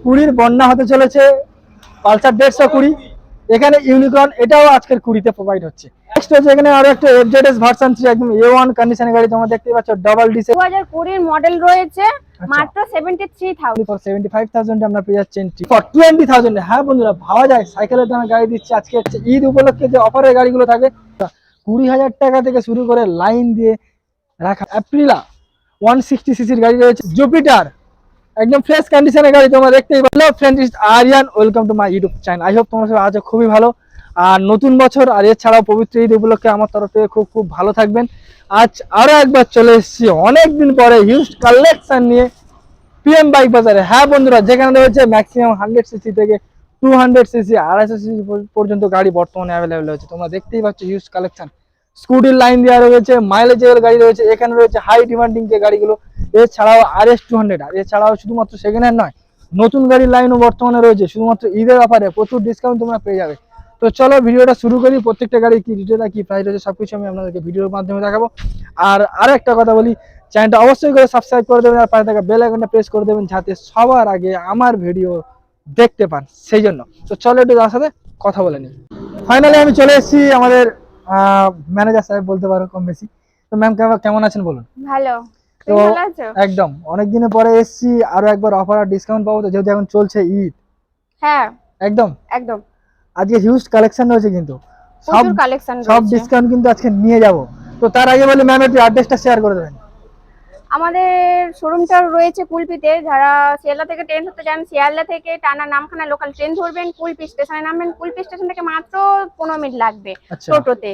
কুড়ির বন্যা হতে চলেছে পালসার 150 এখানে ইউনিকর্ন এটাও আজকের কুড়িতে প্রোভাইড হচ্ছে। নেক্সট হচ্ছে এখানে আরো একটা এফজেডএস ভার্সন 3 একদম A1 কন্ডিশনের গাড়ি তোমরা দেখতেই পাচ্ছ, ডাবল ডিসে 2020 মডেল রয়েছে মাত্র 73,000 ফর 75,000 আমরা পেয়ে যাচ্ছেন ফর 20,000। হ্যাঁ বন্ধুরা, ভাবা যায় সাইকেলের দামে গাড়ি দিচ্ছে। আজকে হচ্ছে ঈদ উপলক্ষে যে অফারের গাড়িগুলো থাকে 20,000 টাকা থেকে শুরু করে লাইন দিয়ে রাখা। অ্যাপ্রিলা 160 সিসির গাড়ি রয়েছে, জুপিটার একদম ফ্রেশ কন্ডিশনের গাড়ি তোমরা দেখতেই পাচ্ছ। Friend is Aryan, welcome to my YouTube channel. I hope তোমরা সবাই আজ খুবই ভালো আর নতুন বছর আর এছাড়াও পবিত্র ঈদ উপলক্ষে আমার তরফ থেকে খুব খুব ভালো থাকবেন। আজ আরো একবার চলে এসেছি অনেকদিন পরে হিউজ কালেকশন নিয়ে পিএম বাইক বাজারে। হ্যাঁ বন্ধুরা, যেখানে রয়েছে ম্যাক্সিমাম 100 সিসি থেকে 200 সিসি 250 সিসি পর্যন্ত গাড়ি বর্তমানে অ্যাভেলেবেল রয়েছে। তোমরা দেখতেই পাচ্ছ হিউজ কালেকশন। স্কুটির লাইন দেওয়া রয়েছে, মাইলেজের গাড়ি রয়েছে, এখানে রয়েছে হাই ডিমান্ডিং যে গাড়িগুলো, এছাড়াও RS200 আর এছাড়াও শুধুমাত্র সেকেন্ড হ্যান্ড নয়, নতুন গাড়ির লাইনও বর্তমানে রয়েছে। শুধুমাত্র ঈদের অফারে প্রচুর ডিসকাউন্ট তোমরা পেয়ে যাবে। তো চলো ভিডিওটা শুরু করি। প্রত্যেকটা গাড়ি কি ডিটেল কি প্রাইস রয়েছে সবকিছু আমি আপনাদেরকে ভিডিওর মাধ্যমে দেখাবো। আর আরো একটা কথা বলি, চ্যানেলটা অবশ্যই করে সাবস্ক্রাইব করে দেবেন আর পাশে থাকা বেল আইকনটা প্রেস করে দেবেন যাতে সবার আগে আমার ভিডিও দেখতে পান, সেই জন্য। তো চলো একটু তার সাথে কথা বলে নিই। ফাইনালি আমি চলে এসেছি আমাদের ম্যানেজার সাহেব বলতে পারো কম বেশি। তো ম্যাম কেমন আছেন বলুন? ভালো। তো একদম অনেকদিনের পরে এসেছি, আরো একবার অফার আর ডিসকাউন্ট পাবো তো, যেহেতু এখন চলছে ঈদ। হ্যাঁ একদম একদম আজকে হিউজ কালেকশন রয়েছে, কিন্তু প্রচুর কালেকশন সব ডিসকাউন্ট কিন্তু আজকে নিয়ে যাব। তো তার আগে বলি ম্যাম একটু অ্যাড্রেসটা শেয়ার করে দেবেন। আমাদের শোরুমটা রয়েছে কুলপিতে। যারা শিয়ালদা থেকে ট্রেন ধরতে চান, শিয়ালদা থেকে টানা নামখানা লোকাল ট্রেন ধরবেন, কুলপি স্টেশনে নামবেন। কুলপি স্টেশন থেকে মাত্র 15 মিনিট লাগবে টোটোতে।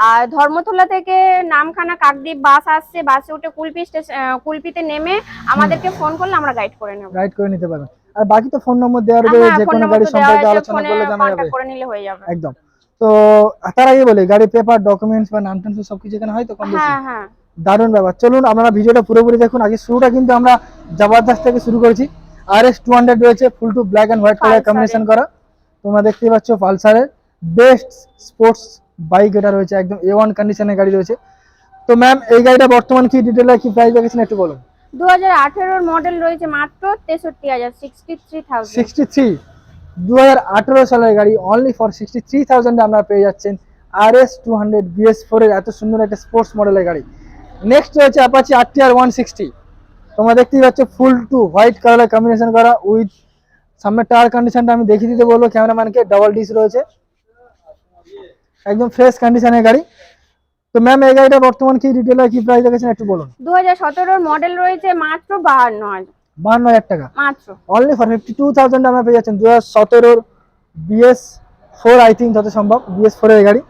আর ধর্মতলা থেকে নামখানা কাকদ্বীপ বাস আসছে, বাসে উঠে কুলপি স্টেশন কুলপিতে নেমে আমাদেরকে ফোন করলে আমরা গাইড করে নেব, গাইড করে নিতে পারবেন। আর বাকি তো ফোন নম্বর দেওয়া রয়েছে, যে কোনো গাড়ি সম্পর্কে আলোচনা করলে জানা যাবে, করে নিলে হয়ে যাবে। একদম। তো তার আগে বলি গাড়ি পেপার ডকুমেন্টস বা নাম টাম সবকিছু এখানে হয় তো কম বেশি? হ্যাঁ হ্যাঁ, দারুণ ব্যাপার। চলুন আপনারা ভিডিওটা পুরোপুরি দেখুন। আগে শুরুটা কিন্তু আমরা জবরদস্ত থেকে শুরু করেছি। RS200 রয়েছে, full to black and white colour combination করা। তোমরা দেখতেই পাচ্ছ পালসারের বেস্ট স্পোর্টস বাইক এটা রয়েছে, একদম A1 কন্ডিশনের গাড়ি রয়েছে। তো ম্যাম এই গাড়িটা বর্তমান কি ডিটেইলে কি প্রাইস রেখেছেন একটু বলুন। 2018 মডেল রয়েছে মাত্র 63,000 63 2018 সালের গাড়ি অনলি ফর 63,000 এ আপনারা পেয়ে যাচ্ছেন RS200 BS4 এর এত সুন্দর একটা স্পোর্টস মডেলের গাড়ি। নেক্সট রয়েছে অ্যাপাচি RTR 160। তোমরা দেখতেই পাচ্ছ ফুল টু হোয়াইট কালারের কম্বিনেশন করা উইথ সামনে টায়ার কন্ডিশনটা আমি দেখিয়ে দিতে বলবো ক্যামেরাম্যানকে। ডাবল ডিস রয়েছে, একদম ফ্রেশ কন্ডিশনের গাড়ি। তো ম্যাম এই গাড়িটা বর্তমান কি ডিটেইলে কি প্রাইস রেখেছেন একটু বলুন। 2017 মডেল রয়েছে মাত্র 52,000 টাকা মাত্র, অনলি ফর 52,000 আমরা পেয়ে যাচ্ছেন 2017 BS4 আই থিঙ্ক যত সম্ভব BS4 এর গাড়ি।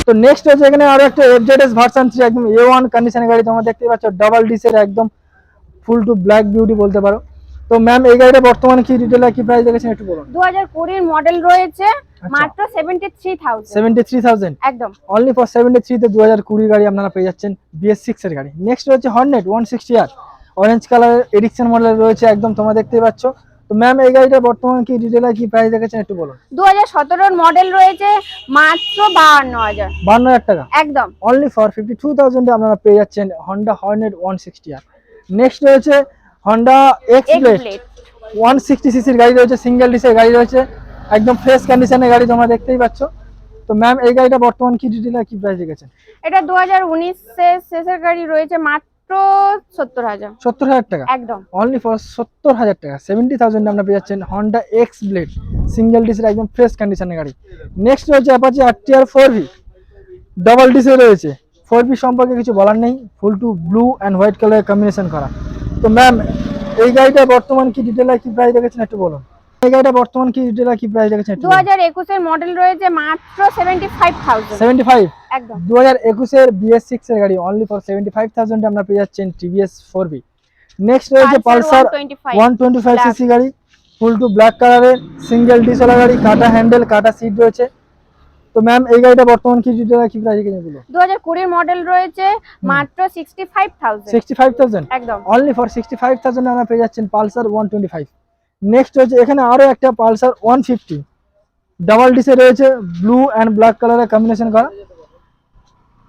তো নেক্সট হচ্ছে এখানে আরো একটা এফজেডএস ভার্সন 3 একদম A1 কন্ডিশনের গাড়ি। তোমরা দেখতেই পাচ্ছ ডাবল ডিসের একদম ফুল টু ব্ল্যাক বিউটি বলতে পারো। তো ম্যাম এই গাড়িটা বর্তমানে কি ডিটেইলে কি প্রাইস রেখেছেন একটু বলুন। 2020 মডেল রয়েছে মাত্র 73,000 একদম অনলি ফর 73 তে 2020 গাড়ি আপনারা পেয়ে যাচ্ছেন BS6 এর গাড়ি। নেক্সট হচ্ছে হর্নেট 160R অরেঞ্জ কালারের এডিকশন মডেল রয়েছে, একদম তোমরা দেখতেই পাচ্ছ। তো ম্যাম এই গাড়িটা বর্তমানে কি ডিটেইলে কি প্রাইস রেখেছেন একটু বলুন। 2017 মডেল রয়েছে মাত্র 52,000 টাকা একদম অনলি ফর 52,000 এ আপনারা পেয়ে যাচ্ছেন হন্ডা হর্নেট 160R। নেক্সট রয়েছে হন্ডা এক্স ব্লেড 160 সিসির গাড়ি রয়েছে, সিঙ্গেল ডিসের গাড়ি রয়েছে, একদম ফ্রেশ কন্ডিশনের গাড়ি তোমরা দেখতেই পাচ্ছ। তো ম্যাম এই গাড়িটা বর্তমান কি ডিটেইলে কি প্রাইস রেখেছেন। এটা 2019 এর শেষের গাড়ি রয়েছে মাত্র 70,000 টাকা একদম অনলি ফর 70,000 টাকা 70,000 আমরা পেয়ে যাচ্ছেন হন্ডা এক্স ব্লেড সিঙ্গেল ডিসের একদম ফ্রেশ কন্ডিশনের গাড়ি। নেক্সট রয়েছে অ্যাপাচি RTR 4V ডাবল ডিসে রয়েছে। 4V সম্পর্কে কিছু বলার নেই, ফুল টু ব্লু এন্ড হোয়াইট কালারের কম্বিনেশন করা। তো ম্যাম এই গাড়িটা বর্তমান কি ডিটেইলে কি প্রাইস রেখেছেন একটু বলুন। এই গাড়িটা বর্তমান কি ডিটেইলে কি প্রাইস রেখেছেন একটু 2021 এর মডেল রয়েছে মাত্র 75,000 একদম 2021 এর BS6 এর গাড়ি অনলি ফর 75,000 এ আমরা পেয়ে যাচ্ছেন TVS 4V। নেক্সট রয়েছে পালসার 125 সিসি গাড়ি ফুল টু ব্ল্যাক কালারের সিঙ্গেল ডিস ওয়ালা গাড়ি, কাটা হ্যান্ডেল কাটা সিট রয়েছে। তো ম্যাম এই গাড়িটা বর্তমান কি ডিটেইল কি প্রাইসে কিনে দিলো? 2020 মডেল রয়েছে মাত্র 65000। 65000 একদম অনলি ফর 65000 আমরা পেয়ে যাচ্ছেন পালসার 125। নেক্সট হচ্ছে এখানে আরো একটা পালসার 150 ডাবল ডিসে রয়েছে, ব্লু এন্ড ব্ল্যাক কালারের কম্বিনেশন করা।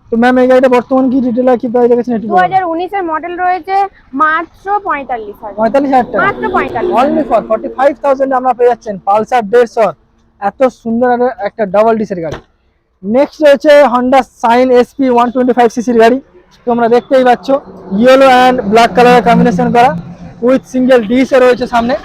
তো ম্যাম এই গাড়িটা বর্তমান কি ডিটেইল কি প্রাইস রেখেছেন একটু বলুন। 2019 এর মডেল রয়েছে মাত্র 45000। 45000 টাকা মাত্র 45। অনলি ফর 45000 আমরা পেয়ে যাচ্ছেন পালসার 150। এত সুন্দর একটা ডাবল ডিসের গাড়ি। নেক্সট রয়েছে হন্ডা সাইন এসপি 125 সিসির গাড়ি। তোমরা দেখতেই পাচ্ছ ইয়েলো এন্ড ব্ল্যাক কালারের কম্বিনেশন করা উইথ সিঙ্গেল ডিসে রয়েছে সামনে।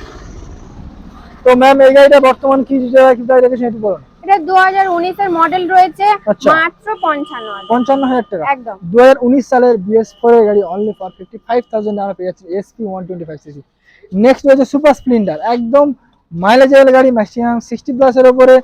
তো ম্যাম এই গাড়িটা বর্তমান কি ডিটেইল কি প্রাইস রেখেছেন একটু বলুন। এটা 2019 এর মডেল রয়েছে আচ্ছা। মাত্র 55000। 55000 টাকা একদম 2019 সালের BS4 এর গাড়ি অনলি ফর 55000 আমরা পেয়ে যাচ্ছি এসপি 125 সিসি। নেক্সট রয়েছে সুপার স্প্লেন্ডার, একদম মাইলেজের গাড়ি, ম্যাক্সিমাম 60 প্লাস এর উপরে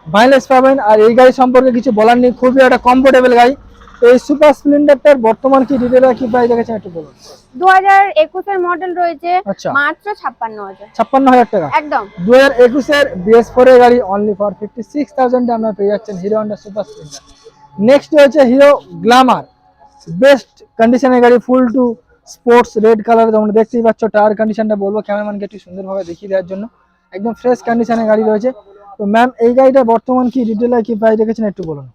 মাইলেজ পাবেন। আর এই গাড়ি সম্পর্কে কিছু বলার নেই, খুবই একটা কমফোর্টেবল গাড়ি। তো এই সুপার স্প্লেন্ডারটার বর্তমান কি ডিটেইল কি প্রাইস রেখেছেন একটু বলুন। 2021 এর মডেল রয়েছে আচ্ছা। মাত্র 56000। 56000 টাকা একদম 2021 এর BS4 এর গাড়ি অনলি ফর 56000 আমরা পেয়ে যাচ্ছেন hero Honda super Splendor. Next হচ্ছে হিরো গ্ল্যামার, বেস্ট কন্ডিশনের গাড়ি, ফুল টু স্পোর্টস রেড কালার। তোমরা দেখতেই পাচ্ছ টায়ার কন্ডিশনটা বলবো ক্যামেরাম্যানকে একটু সুন্দরভাবে দেখিয়ে দেওয়ার জন্য, একদম ফ্রেশ কন্ডিশনের গাড়ি রয়েছে। তো ম্যাম এই গাড়িটা বর্তমান কি ডিটেইল কি প্রাইস রেখেছেন একটু বলুন।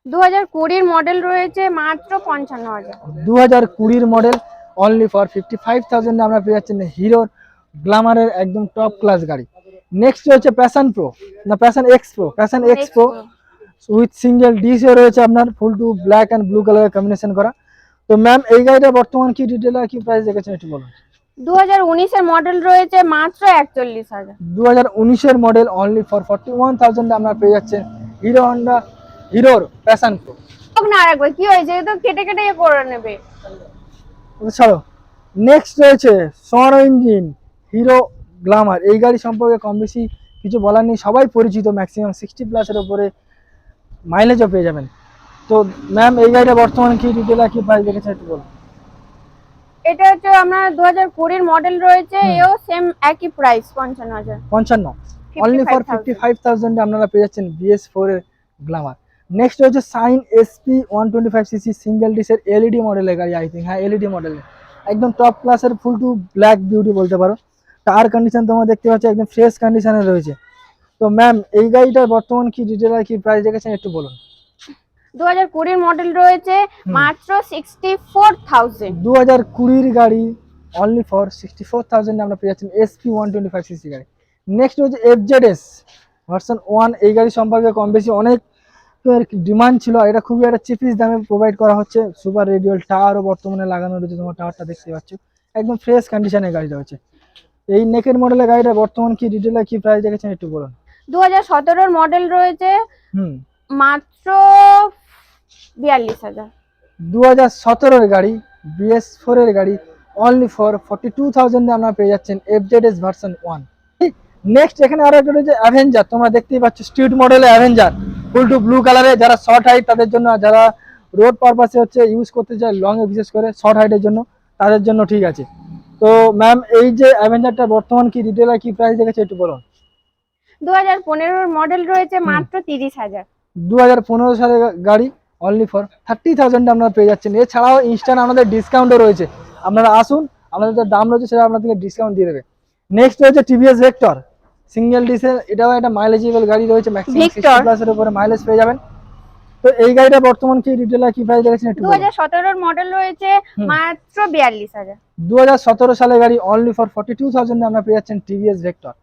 2020 এর মডেল রয়েছে মাত্র 55000। 2020 মডেল অনলি ফর 55000 আমরা পেয়ে যাচ্ছেন হিরোর গ্ল্যামারের একদম টপ ক্লাস গাড়ি। নেক্সট হচ্ছে প্যাশন প্রো, না Passion X Pro, Passion X Pro with single ডিসে রয়েছে আপনার, full to black and blue কালারের কম্বিনেশন করা। তো ম্যাম এই গাড়িটা বর্তমান কি ডিটেইল কি প্রাইস রেখেছেন একটু বলুন। 2019 এর মডেল রয়েছে মাত্র 41000। 2019 এর মডেল অনলি ফর 41000 আমরা পেয়ে যাচ্ছেন হিরো হন্ডা হিরোর প্যাশন প্রো। না আরেকবার কি হয়েছে, তো কেটে কেটে করে নেবে। ছাড়ো। নেক্সট রয়েছে সর ইঞ্জিন হিরো গ্ল্যামার। এই গাড়ি সম্পর্কে কম বেশি কিছু বলার নেই, সবাই পরিচিত, ম্যাক্সিমাম 60 প্লাসের উপরে মাইলেজও পেয়ে যাবেন। তো ম্যাম এই গাড়িটা বর্তমানে কি ডিটেইল কি প্রাইস রেখেছেন একটু বলুন। এটা হচ্ছে আমরা 2020 এর মডেল রয়েছে, এও সেম একই প্রাইস 55000। 55 অনলি ফর 55000 আপনারা পেয়ে যাচ্ছেন BS4 এর গ্ল্যামার। নেক্সট হচ্ছে সাইন এসপি 125 সিসি সিঙ্গেল ডিসের এলইডি মডেলের গাড়ি। আই থিঙ্ক হ্যাঁ এলইডি মডেলের, একদম টপ ক্লাসের, ফুল টু ব্ল্যাক বিউটি বলতে পারো। টায়ার কন্ডিশন তোমরা দেখতে পাচ্ছ একদম ফ্রেশ কন্ডিশনে রয়েছে। তো ম্যাম এই গাড়িটার বর্তমান কি ডিটেইল কি প্রাইস রেখেছেন একটু বলুন। 2020 এর মডেল রয়েছে মাত্র 64000। 2020 গাড়ি অনলি ফর 64000 আমরা পেয়ে যাচ্ছেন এসপি 125 সিসি গাড়ি। নেক্সট হচ্ছে FZS ভার্সন 1। এই গাড়ি সম্পর্কে কম বেশি অনেক ডিমান্ড ছিল, এটা খুবই একটা চিপিস দামে প্রোভাইড করা হচ্ছে। সুপার রেডিয়াল টায়ারও বর্তমানে লাগানো রয়েছে, তোমার টায়ারটা দেখতে পাচ্ছ একদম ফ্রেশ কন্ডিশনের গাড়ি রয়েছে। এই নেকের মডেলের গাড়িটা বর্তমান কি ডিটেইল কি প্রাইস রেখেছেন একটু বলুন। 2017 এর মডেল রয়েছে মাত্র 42000। 2017 এর গাড়ি BS4 এর গাড়ি অনলি ফর 42000 আমরা পেয়ে যাচ্ছেন FZS ভার্সন 1। নেক্সট এখানে আরো একটা রয়েছে অ্যাভেঞ্জার, তোমরা দেখতেই পাচ্ছ স্ট্রিট মডেলের অ্যাভেঞ্জার, ফুল টু ব্লু কালারে। যারা শর্ট হাইট তাদের জন্য, যারা রোড পারপাসে হচ্ছে ইউজ করতে চায় লং এ, বিশেষ করে শর্ট হাইটের জন্য, তাদের জন্য ঠিক আছে। তো ম্যাম এই যে অ্যাভেঞ্জারটা বর্তমান কি ডিটেইল কি প্রাইস রেখেছে একটু বলুন। 2015 এর মডেল রয়েছে মাত্র 30000। 2015 সালের গাড়ি অনলি ফর 30000 আপনারা পেয়ে যাচ্ছেন। এছাড়াও ইনস্ট্যান্ট আমাদের ডিসকাউন্টও রয়েছে, আপনারা আসুন, আমাদের যে দাম রয়েছে সেটা আপনাদেরকে ডিসকাউন্ট দিয়ে দেবে। নেক্সট রয়েছে TVS ভেক্টর সিঙ্গেল ডিসেল, এটাও একটা মাইলেজেবল গাড়ি রয়েছে, ম্যাক্সিমাম 60 প্লাসের উপরে মাইলেজ পেয়ে যাবেন। তো এই গাড়িটা বর্তমান কি ডিটেইল কি প্রাইস রেখেছেন একটু বলুন। 2017 এর মডেল রয়েছে মাত্র 42000। 2017 সালের গাড়ি অনলি ফর 42000 আমরা পেয়ে যাচ্ছেন TVS ভেক্টর।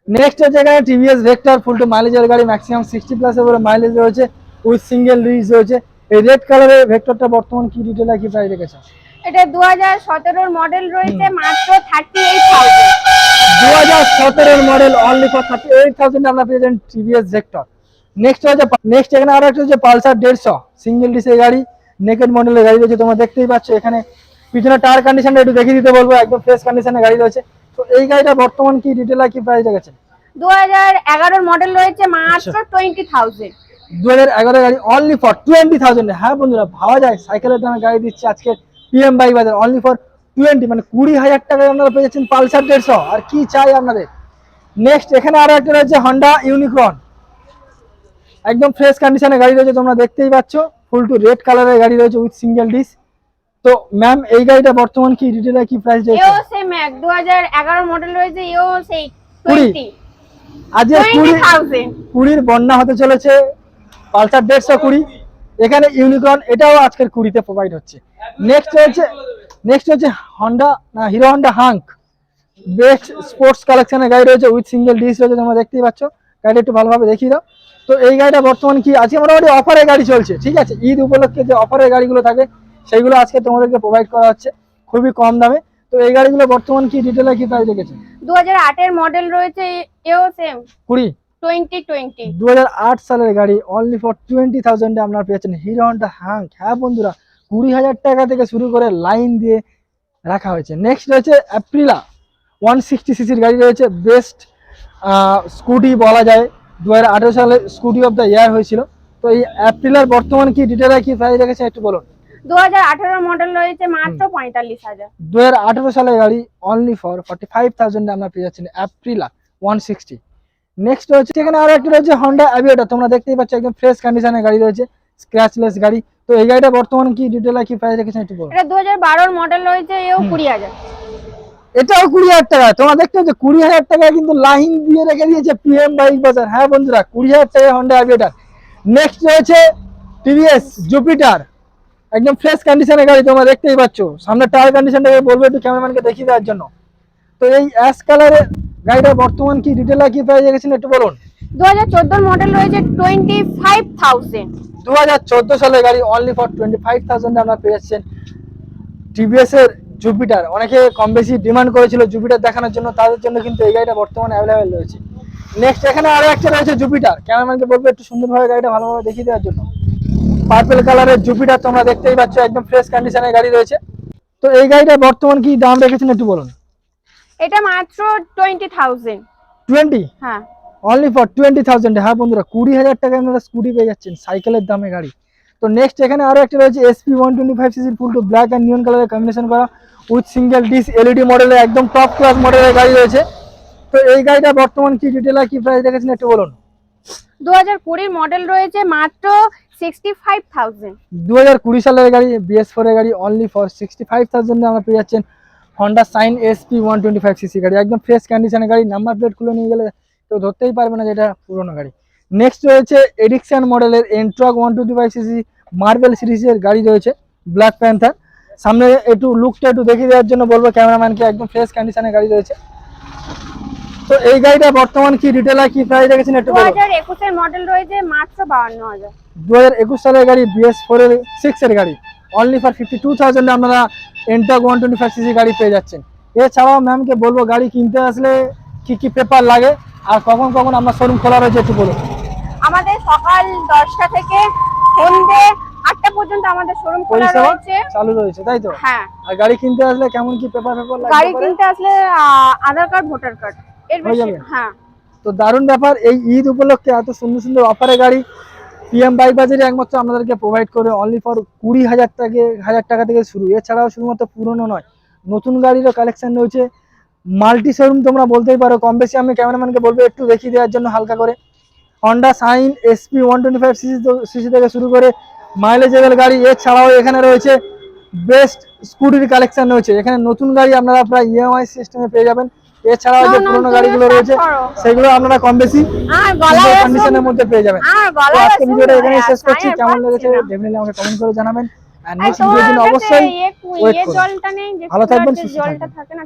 নেক্সট হচ্ছে এখানে TVS ভেক্টর ফুল টু মাইলেজের গাড়ি, ম্যাক্সিমাম 60 প্লাসের উপরে মাইলেজ রয়েছে, উইথ সিঙ্গেল রিজ রয়েছে। এই রেড কালারের ভেক্টরটা বর্তমান কি ডিটেইল কি প্রাইস রেখেছে। এটা 2017 এর মডেল রয়েছে মাত্র 38000। 2017 এর মডেল অনলি ফর 38000 আমরা পেয়ে যাচ্ছেন TVS ভেক্টর। নেক্সট এখানে আরো একটা হচ্ছে পালসার 150 সিঙ্গেল ডিসের গাড়ি, নেকেড মডেলের গাড়ি রয়েছে, তোমরা দেখতেই পাচ্ছ। এখানে পিছনে টায়ার কন্ডিশনটা একটু দেখিয়ে দিতে বলবো, একদম ফ্রেশ কন্ডিশনের গাড়ি রয়েছে। তো এই গাড়িটা বর্তমান কি ডিটেইল কি প্রাইস রেখেছে। 2011 এর মডেল রয়েছে মাত্র 20000। 2011 গাড়ি অনলি ফর 20000। হ্যাঁ বন্ধুরা, ভাবা যায় সাইকেলের দামে গাড়ি দিচ্ছে আজকে PM বাইক বাজার অনলি ফর 20, মানে 20000 টাকায় আপনারা পেয়ে যাচ্ছেন পালসার 150। আর কি চাই আপনাদের। নেক্সট এখানে আরো একটা রয়েছে হন্ডা ইউনিকর্ন, সিঙ্গেল ডিসের গাড়ি, নেকেড মডেলের গাড়ি রয়েছে, তোমরা দেখতেই পাচ্ছ। এখানে পিছনে টায়ার কন্ডিশনটা একটু দেখিয়ে দিতে বলবো, একদম ফ্রেশ কন্ডিশনের গাড়ি রয়েছে। তো এই গাড়িটা বর্তমান কি ডিটেইল কি প্রাইস রেখেছেন। 2011 গাড়ি অনলি ফর 20000। 2011 গাড়ি অনলি ফর 20000 আমরা পেয়ে যাচ্ছেন পালসার 150। একদম ফ্রেশ কন্ডিশনে গাড়ি রয়েছে, তোমরা দেখতেই পাচ্ছ ফুল টু রেড কালারের গাড়ি রয়েছে উইথ সিঙ্গেল ডিস। তো ম্যাম এই গাড়িটা বর্তমান কি রিটেলে কি প্রাইস রয়েছে? এও সেম 2011 মডেল রয়েছে, এও সেই 20 আজ 20,000 বন্যা হতে চলেছে পালসার 150 এখানে ইউনিকর্ন, এটাও আজকের 20 তে প্রোভাইড হচ্ছে। নেক্সট হচ্ছে হন্ডা না hero Honda hunk best sports কালেকশনের গাড়ি রয়েছে উইথ সিঙ্গেল ডিস রয়েছে, তোমরা দেখতেই পাচ্ছ। গাড়িটা একটু ভালোভাবে দেখিয়ে দাও। তো এই গাড়িটা বর্তমান কি আজকে মোটামুটি অফারের গাড়ি চলছে, ঠিক আছে? ঈদ উপলক্ষে যে অফারের গাড়িগুলো থাকে সেইগুলো আজকে তোমাদেরকে প্রোভাইড করা হচ্ছে খুবই কম দামে। তো এই গাড়িগুলো বর্তমান কি রিটেলে কি প্রাইস রেখেছে? 2008 এর মডেল রয়েছে, এও সেম 2008 সালের গাড়ি অনলি ফর 20,000 এ আপনারা পেয়েছেন হিরো হন্ডা হাঙ্ক। হ্যাঁ বন্ধুরা, 20,000 টাকা থেকে শুরু করে লাইন দিয়ে রাখা হয়েছে। নেক্সট রয়েছে অ্যাপ্রিলা 160 সিসির গাড়ি রয়েছে, বেস্ট স্কুটি বলা যায়, 2018 সালে স্কুটি অফ দ্য ইয়ার হয়েছিল। তো এই অ্যাপ্রিলার বর্তমান কি ডিটেলে কি প্রাইস রেখেছে একটু বলুন। 2018 মডেল রয়েছে মাত্র 45,000। 2018 সালের গাড়ি অনলি ফর 45,000 এ আপনারা পেয়ে যাচ্ছেন অ্যাপ্রিলা 160। নেক্সট রয়েছে এখানে আরো একটা রয়েছে হন্ডা অ্যাভিয়েটর, তোমরা দেখতেই পাচ্ছ একদম ফ্রেশ কন্ডিশনের গাড়ি রয়েছে, স্ক্র্যাচলেস গাড়ি। তো এই গাড়িটা বর্তমান কি ডিটেলে কি প্রাইস রেখেছেন একটু বলুন। এটা 2012 এর মডেল রয়েছে, এও 20,000। এটাও 20,000 টাকা, তোমরা দেখতে পাচ্ছ 20,000 টাকা কিন্তু লাইন দিয়ে রেখে দিয়েছে পিএম বাইক বাজার। হ্যাঁ বন্ধুরা, 20,000 টাকা হন্ডা অ্যাভিয়েটর। নেক্সট রয়েছে টিভিএস জুপিটার, একদম ফ্রেশ কন্ডিশনের গাড়ি, তোমরা দেখতেই পাচ্ছ। সামনে টায়ার কন্ডিশনটাকে বলবো একটু ক্যামেরাম্যানকে দেখিয়ে দেওয়ার জন্য। তো এই অ্যাশ কালারের গাড়িটা বর্তমান কি রিটেলে কি প্রাইস রেখেছেন একটু বলুন। 2014 মডেল রয়েছে 25,000। 2014 সালের গাড়ি অনলি ফর 25,000 আপনারা পেয়ে যাচ্ছেন টিভিএস এর জুপিটার। অনেকে কম বেশি ডিমান্ড করেছিল জুপিটার দেখানোর জন্য, তাদের জন্য কিন্তু এই গাড়িটা বর্তমানে অ্যাভেলেবেল রয়েছে। নেক্সট এখানে আরো একটা রয়েছে জুপিটার, ক্যামেরাম্যানকে বলবো একটু সুন্দরভাবে গাড়িটা ভালোভাবে দেখিয়ে দেওয়ার জন্য। পার্পল কালারের জুপিটার, তোমরা দেখতেই পাচ্ছ একদম ফ্রেশ কন্ডিশনের গাড়ি রয়েছে। তো এই গাড়িটা বর্তমান কি দাম রেখেছেন একটু বলুন। এটা মাত্র 20,000। 20? হ্যাঁ, অনলি ফর 20,000। হ্যাঁ বন্ধুরা, 20,000 টাকায় আপনারা স্কুটি পেয়ে যাচ্ছেন সাইকেলের দামে গাড়ি। তো নেক্সট এখানে আরো একটা রয়েছে এসপি 125 সিসির ফুল টু ব্ল্যাক অ্যান্ড নিয়ন কালারের কম্বিনেশন করা উইথ সিঙ্গেল ডিস এলইডি মডেলের একদম টপ ক্লাস মডেলের গাড়ি রয়েছে। তো এই গাড়িটা বর্তমান কি ডিটেলে কি প্রাইস রেখেছেন একটু বলুন। 2020 মডেল রয়েছে মাত্র 65,000। 2020 সালের গাড়ি BS4 এর গাড়ি অনলি ফর 65,000 এ আমরা পেয়ে যাচ্ছেন হন্ডা সাইন এসপি 125 সিসি গাড়ি, একদম ফ্রেশ কন্ডিশনের গাড়ি। নাম্বার প্লেট খুলে নিয়ে গেলে কেউ ধরতেই পারবে না যে এটা পুরোনো গাড়ি। নেক্সট রয়েছে এডিকশন মডেলের এন্ট্রক 125 সিসি মার্বেল সিরিজের গাড়ি রয়েছে ব্ল্যাক প্যান্থার। সামনে একটু লুকটা একটু দেখিয়ে দেওয়ার জন্য বলবো ক্যামেরাম্যানকে, একদম ফ্রেশ কন্ডিশনের গাড়ি রয়েছে। তো এই গাড়িটা বর্তমান কি রিটেলে কি প্রাইস রেখেছেন একটু বলুন। 2021 এর মডেল রয়েছে মাত্র 52,000। 2021 সালের গাড়ি BS4 এর 6 এর গাড়ি অনলি ফর 52,000 এ আপনারা এন্ট্রক 125 সিসি গাড়ি পেয়ে যাচ্ছেন। এছাড়াও ম্যামকে বলবো গাড়ি কিনতে আসলে কি কি পেপার লাগে আর কখন কখন আমরা শোরুম খোলা রয়েছে একটু বলুন। আমাদের সকাল 10টা থেকে সন্ধ্যে 8টা পর্যন্ত আমাদের শোরুম খোলা রয়েছে, চালু রয়েছে, তাই তো? হ্যাঁ। আর গাড়ি কিনতে আসলে কেমন কি পেপার লাগে? গাড়ি কিনতে আসলে আধার কার্ড, ভোটার কার্ড এর বেশি। হ্যাঁ। তো দারুণ ব্যাপার, এই ঈদ উপলক্ষে এত সুন্দর সুন্দর অফারে গাড়ি পিএম বাইক বাজারে একমাত্র আপনাদেরকে প্রোভাইড করে অনলি ফর 20,000 টাকা থেকে শুরু। এছাড়াও শুধুমাত্র পুরনো নয়, নতুন গাড়িরও কালেকশন রয়েছে। মাল্টি শোরুম তোমরা বলতেই পারো। কম বেশি আমি ক্যামেরাম্যানকে বলবো একটু দেখিয়ে দেওয়ার জন্য হালকা করে। হন্ডা সাইন এসপি 125 সিসি থেকে শুরু করে মাইলেজেবল গাড়ি। এছাড়াও এখানে রয়েছে বেস্ট স্কুটির কালেকশন রয়েছে। এখানে নতুন গাড়ি আপনারা প্রায় ইএমআই সিস্টেমে পেয়ে যাবেন। এছাড়াও যে পুরোনো গাড়িগুলো রয়েছে সেগুলো আপনারা কম বেশি কন্ডিশনের মধ্যে পেয়ে যাবেন। তো আজকে ভিডিওটা এখানেই শেষ করছি। কেমন লেগেছে ডেফিনেটলি আমাকে কমেন্ট করে জানাবেন। আর নেক্সট ভিডিওর জন্য অবশ্যই ওয়েট করুন। ভালো থাকবেন, সুস্থ থাকবেন।